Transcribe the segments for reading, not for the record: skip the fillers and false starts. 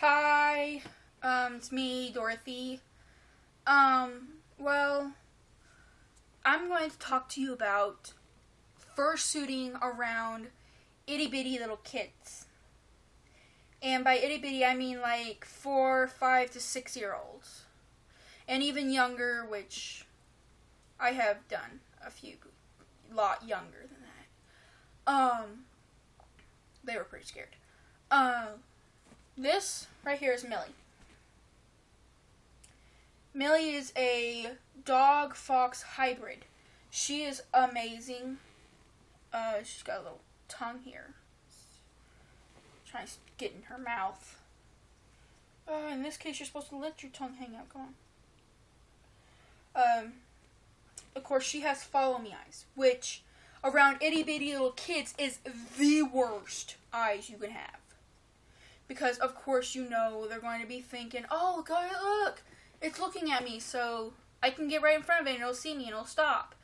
Hi, it's me, Dorothy. Well, I'm going to talk to you about fursuiting around itty bitty little kids. And by itty bitty, I mean like 4, 5 to 6 year olds. And even younger, which I have done lot younger than that. They were pretty scared. This right here is Millie. Millie is a dog-fox hybrid. She is amazing. She's got a little tongue here. Trying to get in her mouth. In this case, you're supposed to let your tongue hang out. Come on. Of course, she has follow me eyes, which around itty bitty little kids is the worst eyes you can have. Because, of course, you know they're going to be thinking, oh, God, look, it's looking at me, so I can get right in front of it and it'll see me and it'll stop.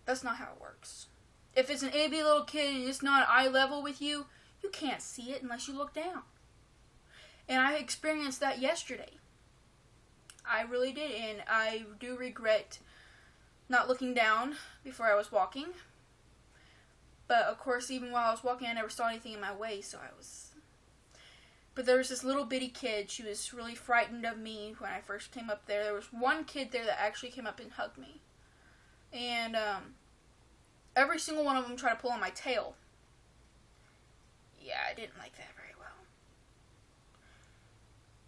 That's not how it works. If it's an itty bitty little kid and it's not eye level with you, you can't see it unless you look down. And I experienced that yesterday. I really did, and I do regret not looking down before I was walking. But, of course, even while I was walking, I never saw anything in my way, so I was... But there was this little bitty kid. She was really frightened of me when I first came up there. There was one kid there that actually came up and hugged me. And every single one of them tried to pull on my tail. Yeah, I didn't like that very well.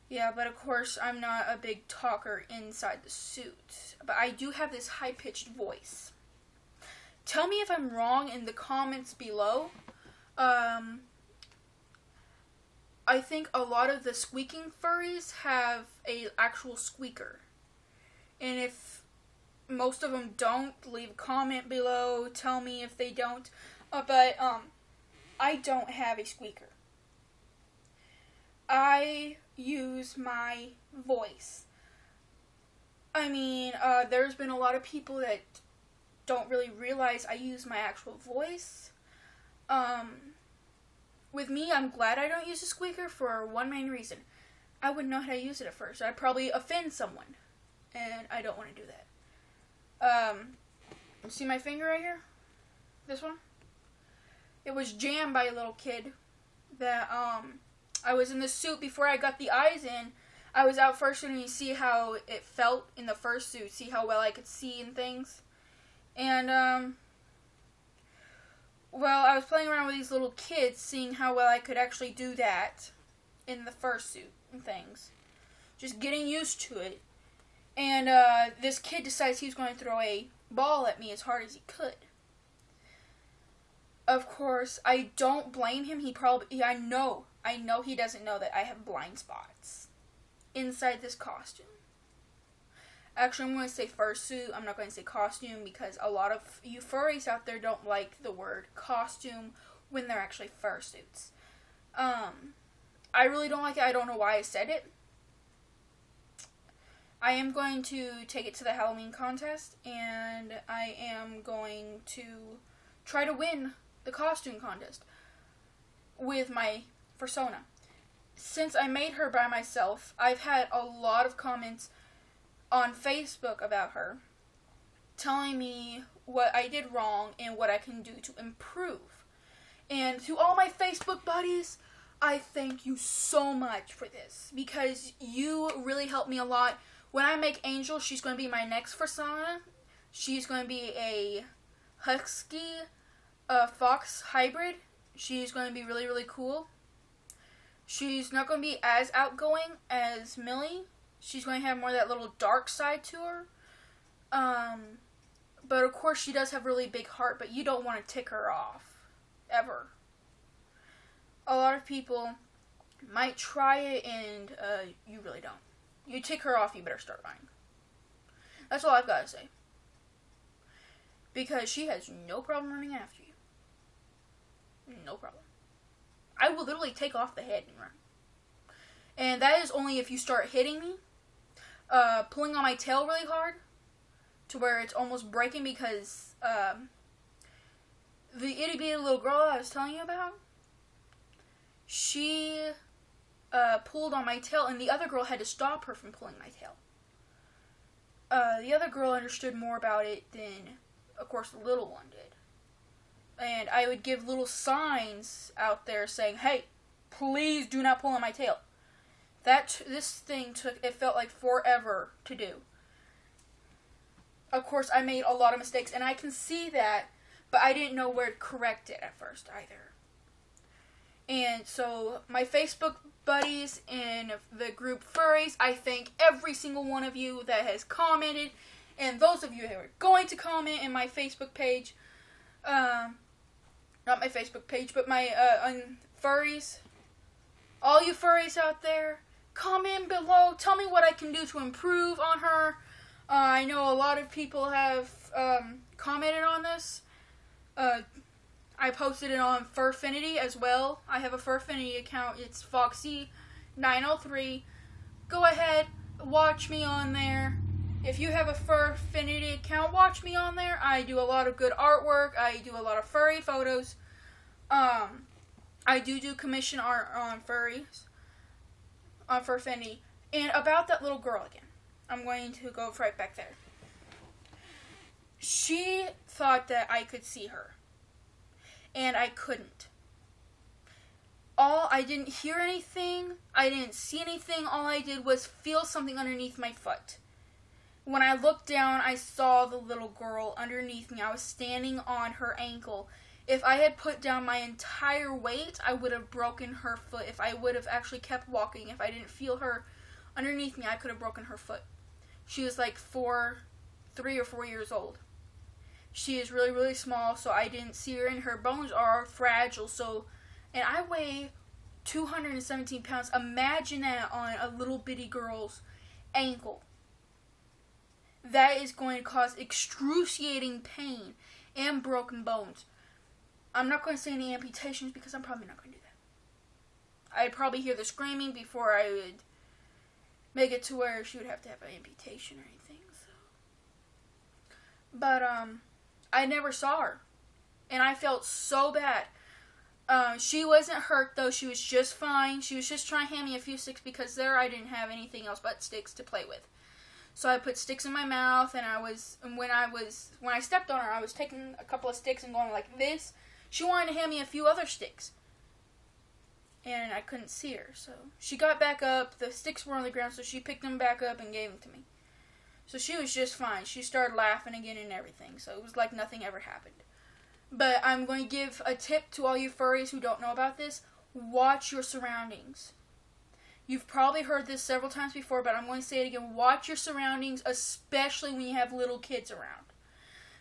Yeah, but of course, I'm not a big talker inside the suit. But I do have this high-pitched voice. Tell me if I'm wrong in the comments below. I think a lot of the squeaking furries have a actual squeaker. And if most of them don't, leave a comment below. Tell me if they don't. But I don't have a squeaker. I use my voice. I mean, there's been a lot of people that don't really realize I use my actual voice. With me, I'm glad I don't use a squeaker for one main reason. I wouldn't know how to use it at first. I'd probably offend someone. And I don't want to do that. See my finger right here? This one? It was jammed by a little kid that, I was in the suit before I got the eyes in. I was out first and you see how it felt in the fursuit. See how well I could see and things. And, well, I was playing around with these little kids, seeing how well I could actually do that in the fursuit and things. Just getting used to it. And, this kid decides he was going to throw a ball at me as hard as he could. Of course, I don't blame him. I know he doesn't know that I have blind spots inside this costume. Actually, I'm going to say fursuit. I'm not going to say costume because a lot of you furries out there don't like the word costume when they're actually fursuits. I really don't like it. I don't know why I said it. I am going to take it to the Halloween contest, and I am going to try to win the costume contest with my fursona. Since I made her by myself, I've had a lot of comments on Facebook about her, telling me what I did wrong and what I can do to improve. And to all my Facebook buddies, I thank you so much for this, because you really helped me a lot. When I make Angel, she's going to be my next fursona. She's going to be a husky fox hybrid. She's going to be really, really cool. She's not going to be as outgoing as Millie. She's going to have more of that little dark side to her. But of course she does have a really big heart, but you don't want to tick her off. Ever. A lot of people might try it and you really don't. You tick her off, you better start running. That's all I've got to say. Because she has no problem running after you. No problem. I will literally take off the head and run. And that is only if you start hitting me. Pulling on my tail really hard to where it's almost breaking because the itty bitty little girl I was telling you about, she pulled on my tail, and the other girl had to stop her from pulling my tail. The other girl understood more about it than, of course, the little one did. And I would give little signs out there saying, hey, please do not pull on my tail. This thing it felt like forever to do. Of course, I made a lot of mistakes, and I can see that, but I didn't know where to correct it at first either. And so, my Facebook buddies in the group Furries, I thank every single one of you that has commented, and those of you who are going to comment in my Facebook page, not my Facebook page, but my, on Furries, all you Furries out there, comment below, tell me what I can do to improve on her. I know a lot of people have, commented on this. I posted it on Furfinity as well. I have a Furfinity account. It's Foxy903. Go ahead, watch me on there. If you have a Furfinity account, watch me on there. I do a lot of good artwork. I do a lot of furry photos. I do commission art on furries, on Furfinity. And about that little girl again. I'm going to go right back there. She thought that I could see her. And I couldn't. I didn't hear anything. I didn't see anything. All I did was feel something underneath my foot. When I looked down, I saw the little girl underneath me. I was standing on her ankle. If I had put down my entire weight, I would have broken her foot. If I would have actually kept walking, if I didn't feel her underneath me, I could have broken her foot. She was like 3 or 4 years old. She is really, really small, so I didn't see her, and her bones are fragile, and I weigh 217 pounds. Imagine that on a little bitty girl's ankle. That is going to cause excruciating pain and broken bones. I'm not going to say any amputations because I'm probably not going to do that. I'd probably hear the screaming before I would make it to where she would have to have an amputation or anything, so. But, I never saw her, and I felt so bad. She wasn't hurt, though. She was just fine. She was just trying to hand me a few sticks because I didn't have anything else but sticks to play with. So I put sticks in my mouth, and when I stepped on her, I was taking a couple of sticks and going like this. She wanted to hand me a few other sticks, and I couldn't see her. So she got back up. The sticks were on the ground, so she picked them back up and gave them to me. So she was just fine. She started laughing again and everything. So it was like nothing ever happened. But I'm going to give a tip to all you furries who don't know about this. Watch your surroundings. You've probably heard this several times before, but I'm going to say it again. Watch your surroundings, especially when you have little kids around.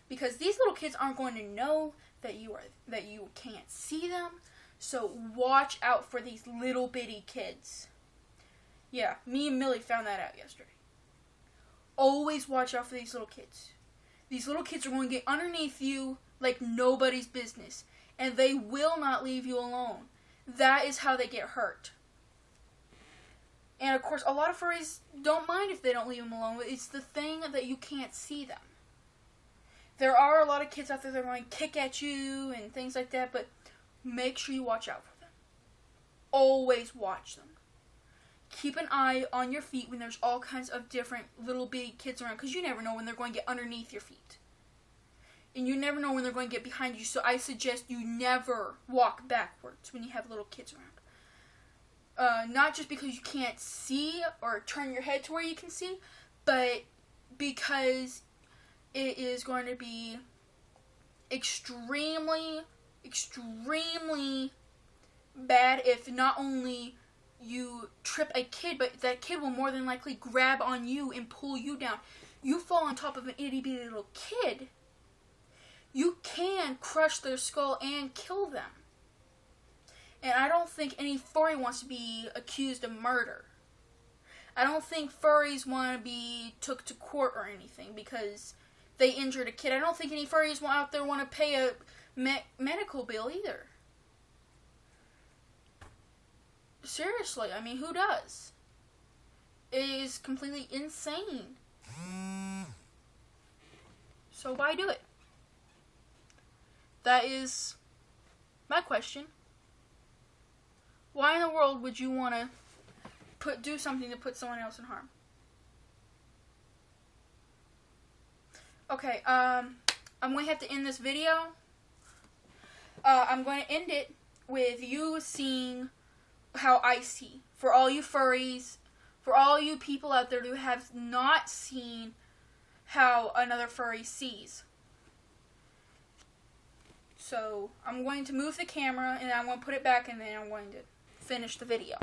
Because these little kids aren't going to know that you can't see them. So watch out for these little bitty kids. Yeah, me and Millie found that out yesterday. Always watch out for these little kids. These little kids are going to get underneath you like nobody's business. And they will not leave you alone. That is how they get hurt. And of course, a lot of furries don't mind if they don't leave them alone. It's the thing that you can't see them. There are a lot of kids out there that are going to kick at you and things like that. But make sure you watch out for them. Always watch them. Keep an eye on your feet when there's all kinds of different little bitty kids around. Because you never know when they're going to get underneath your feet. And you never know when they're going to get behind you. So I suggest you never walk backwards when you have little kids around. Not just because you can't see or turn your head to where you can see. But because it is going to be extremely, extremely bad if not only you trip a kid, but that kid will more than likely grab on you and pull you down. You fall on top of an itty bitty little kid, you can crush their skull and kill them. And I don't think any furry wants to be accused of murder. I don't think furries want to be took to court or anything because they injured a kid. I don't think any furries out there want to pay a medical bill either. Seriously, I mean, who does? It is completely insane. So why do it? That is my question. Why in the world would you want to do something to put someone else in harm. Okay, I'm going to have to end this video. I'm going to end it with you seeing how I see. For all you furries, for all you people out there who have not seen how another furry sees. So, I'm going to move the camera, and I'm going to put it back, and then I'm going to finish the video.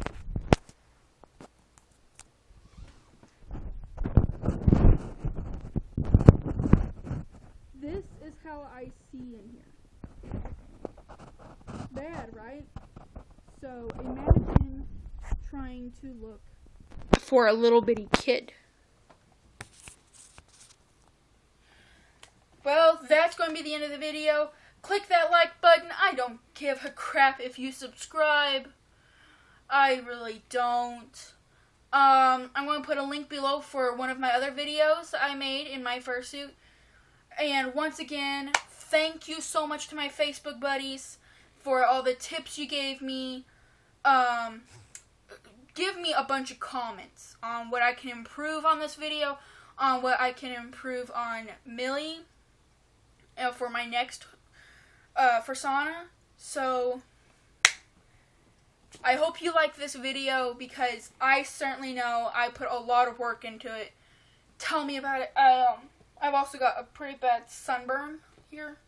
This is how I see in here. Bad, right? So, imagine trying to look for a little bitty kid. Well, that's going to be the end of the video. Click that like button. I don't give a crap if you subscribe. I really don't. I'm going to put a link below for one of my other videos I made in my fursuit. And once again, thank you so much to my Facebook buddies for all the tips you gave me. Give me a bunch of comments on what I can improve on this video, on what I can improve on Millie for my next fursona. So I hope you like this video, because I certainly know I put a lot of work into it. Tell me about it. I've also got a pretty bad sunburn here.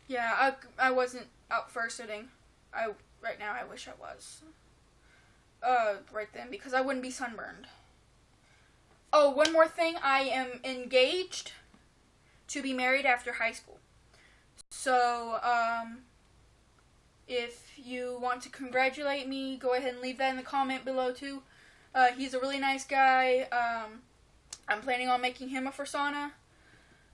Yeah, I wasn't out fursuiting. Right now I wish I was. Right then, because I wouldn't be sunburned. Oh, one more thing. I am engaged to be married after high school. So, if you want to congratulate me, go ahead and leave that in the comment below too. He's a really nice guy. I'm planning on making him a fursona.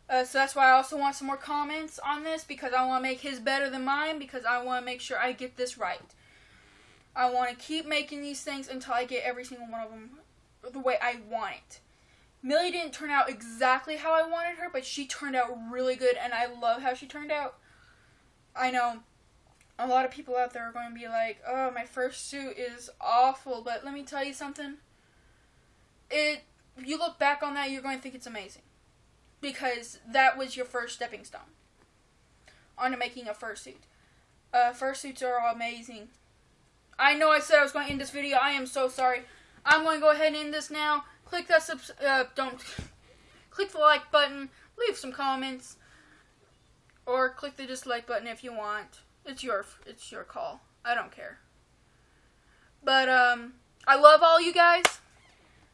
So that's why I also want some more comments on this, because I want to make his better than mine, because I want to make sure I get this right. I want to keep making these things until I get every single one of them the way I want it. Millie didn't turn out exactly how I wanted her, but she turned out really good, and I love how she turned out. I know a lot of people out there are going to be like, oh, my fursuit is awful, but let me tell you something. If you look back on that, you're going to think it's amazing. Because that was your first stepping stone onto making a fursuit. Fursuits are amazing. I know I said I was going to end this video. I am so sorry. I'm going to go ahead and end this now. Click that click the like button. Leave some comments. Or click the dislike button if you want. It's your call. I don't care. But I love all you guys.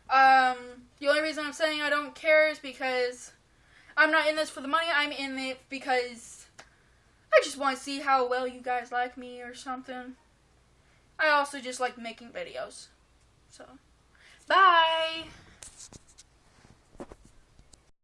The only reason I'm saying I don't care is because I'm not in this for the money. I'm in it because I just want to see how well you guys like me or something. I also just like making videos. So, bye!